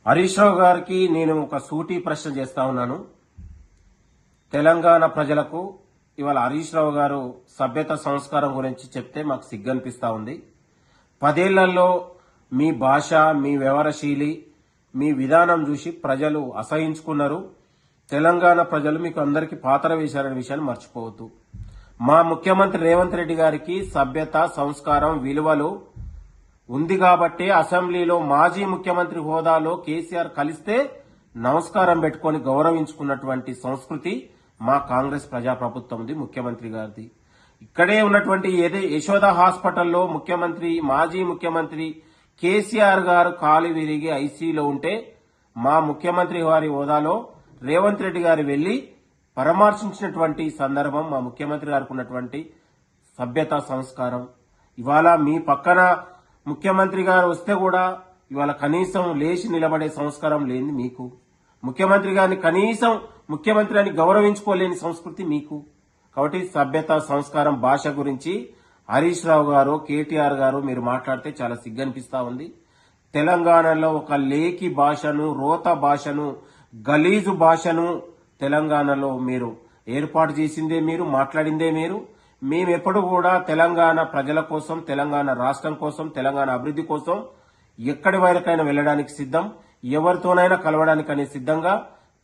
హరీష్ రావు గారికి నేను ఒక సూటి ప్రశ్న చేస్తా ఉన్నాను. తెలంగాణ ప్రజలకు ఇవాళ హరీష్ రావు గారు సభ్యత సంస్కారం గురించి చెప్తే మాకు సిగ్గనిపిస్తా ఉంది. 10 ఏళ్లలో మీ భాష, మీ వ్యవహారశీలి, మీ విధానం చూసి ప్రజలు అసహించుకున్నారు. తెలంగాణ ప్రజలు మీకు అందరికీ పాత్ర వేశారనే విషయాన్ని మర్చిపోవద్దు. మా ముఖ్యమంత్రి రేవంత్ రెడ్డి గారికి సభ్యత, సంస్కారం, విలువలు ఉంది కాబట్టి అసెంబ్లీలో మాజీ ముఖ్యమంత్రి హోదాలో కేసీఆర్ కలిస్తే నమస్కారం పెట్టుకొని గౌరవించుకున్నటువంటి సంస్కృతి మా కాంగ్రెస్ ప్రజాప్రభుత్వంది, ముఖ్యమంత్రి గారిది. ఇక్కడే ఉన్నటువంటి యశోద హాస్పిటల్లో మాజీ ముఖ్యమంత్రి కేసీఆర్ గారు కాలు విరిగి ఐసీయూలో ఉంటే మా ముఖ్యమంత్రి వారి హోదాలో రేవంత్ రెడ్డి గారు వెళ్లి పరామర్శించినటువంటి సందర్భం మా ముఖ్యమంత్రి గారికి ఉన్నటువంటి సభ్యత, సంస్కారం. ఇవాళ మీ పక్కన ముఖ్యమంత్రి గారు వస్తే కూడా ఇవాళ కనీసం లేచి నిలబడే సంస్కారం లేని మీకు, ముఖ్యమంత్రి గారిని కనీసం ముఖ్యమంత్రి అని గౌరవించుకోలేని సంస్కృతి మీకు. కాబట్టి సభ్యత, సంస్కారం, భాష గురించి హరీష్ రావు గారు, కేటీఆర్ గారు మీరు మాట్లాడితే చాలా సిగ్గనిపిస్తా ఉంది. తెలంగాణలో ఒక లేకి భాషను, రోత భాషను, గలీజు భాషను తెలంగాణలో మీరు ఏర్పాటు చేసిందే మీరు, మాట్లాడిందే మీరు. మేమెప్పుడు కూడా తెలంగాణ ప్రజల కోసం, తెలంగాణ రాష్ట్రం కోసం, తెలంగాణ అభివృద్ధి కోసం ఎక్కడి వరకైనా వెళ్లడానికి సిద్ధం, ఎవరితోనైనా కలవడానికనే సిద్ధంగా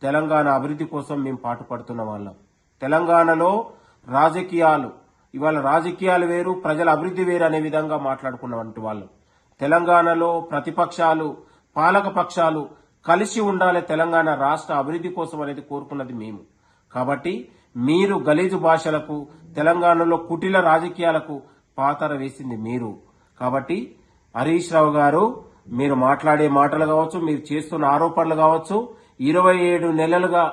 తెలంగాణ అభివృద్ధి కోసం మేము పాటుపడుతున్న వాళ్ళం. తెలంగాణలో రాజకీయాలు వేరు, ప్రజల అభివృద్ధి వేరు అనే విధంగా మాట్లాడుకున్నటువంటి వాళ్ళు. తెలంగాణలో ప్రతిపక్షాలు, పాలక పక్షాలు కలిసి ఉండాలి తెలంగాణ రాష్ట్ర అభివృద్ధి కోసం అనేది కోరుకున్నది మేము. కాబట్టి మీరు గలీజు భాషలకు, తెలంగాణలో కుటిల రాజకీయాలకు పాతర వేసింది మీరు. కాబట్టి హరీష్ రావు గారు మీరు మాట్లాడే మాటలు కావచ్చు, మీరు చేస్తున్న ఆరోపణలు కావచ్చు, 27 నెలలుగా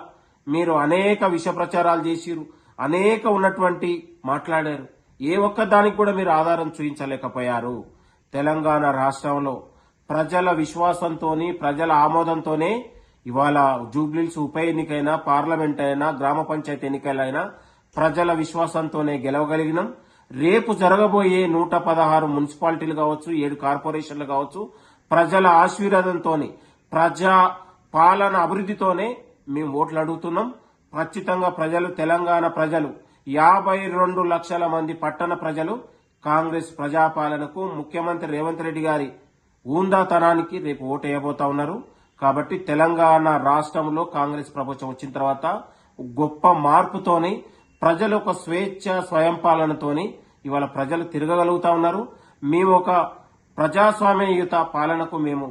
మీరు అనేక విష ప్రచారాలు చేసిరు, అనేక ఉన్నటువంటి మాట్లాడారు. ఏ ఒక్క దానికి కూడా మీరు ఆధారం చూపించలేకపోయారు. తెలంగాణ రాష్ట్రంలో ప్రజల విశ్వాసంతోని, ప్రజల ఆమోదంతోనే ఇవాళ జూబ్లీహిల్స్ ఉప ఎన్నికైనా, పార్లమెంట్ అయినా, గ్రామ పంచాయతీ ఎన్నికలైనా ప్రజల విశ్వాసంతోనే గెలవగలిగినాం. రేపు జరగబోయే 116 మున్సిపాలిటీలు కావచ్చు, 7 కార్పొరేషన్లు కావచ్చు, ప్రజల ఆశీర్వాదంతోనే, ప్రజా పాలన అభివృద్ధితోనే మేము ఓట్లు అడుగుతున్నాం. ఖచ్చితంగా తెలంగాణ ప్రజలు 52 లక్షల మంది పట్టణ ప్రజలు కాంగ్రెస్ ప్రజాపాలనకు, ముఖ్యమంత్రి రేవంత్ రెడ్డి గారి ఊందాతనానికి రేపు ఓటు వేయబోతా ఉన్నారు. కాబట్టి తెలంగాణ రాష్ట్రంలో కాంగ్రెస్ ప్రభుత్వం వచ్చిన తర్వాత గొప్ప మార్పుతోని, ప్రజలు ఒక స్వేచ్ఛ, స్వయం పాలనతోని ఇవాళ ప్రజలు తిరగగలుగుతా ఉన్నారు. మేము ఒక ప్రజాస్వామ్యయుత పాలనకు మేము